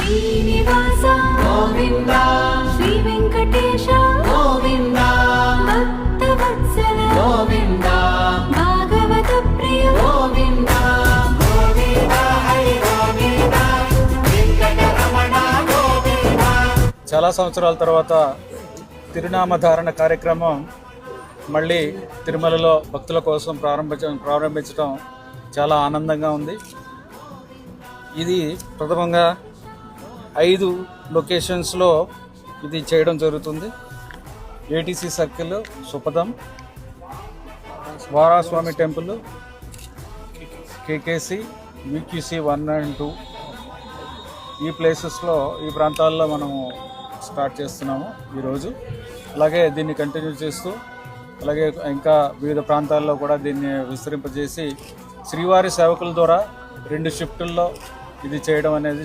శ్రీనివాస గోవింద, శ్రీ వెంకటేశ గోవింద, భక్తవత్సల గోవింద, భాగవత ప్రియ గోవింద, గోవింద హరి గోవింద, వెంకటరమణ గోవింద. చాలా సంవత్సరాల తర్వాత తిరునామధారణ కార్యక్రమం మళ్ళీ తిరుమలలో భక్తుల కోసం ప్రారంభించడం చాలా ఆనందంగా ఉంది. ఇది ప్రథమంగా 5 లొకేషన్స్లో ఇది చేయడం జరుగుతుంది. ఏటీసీ సర్కిల్, సుపదం, Varaswami temple, KKC, VQC 1 and 2 ఈ ప్లేసెస్లో, ఈ ప్రాంతాల్లో మనము స్టార్ట్ చేస్తున్నాము ఈరోజు. అలాగే దీన్ని కంటిన్యూ చేస్తూ అలాగే ఇంకా వివిధ ప్రాంతాల్లో కూడా దీన్ని విస్తరింపజేసి శ్రీవారి సేవకుల ద్వారా 2 షిఫ్టుల్లో ఇది చేయడం అనేది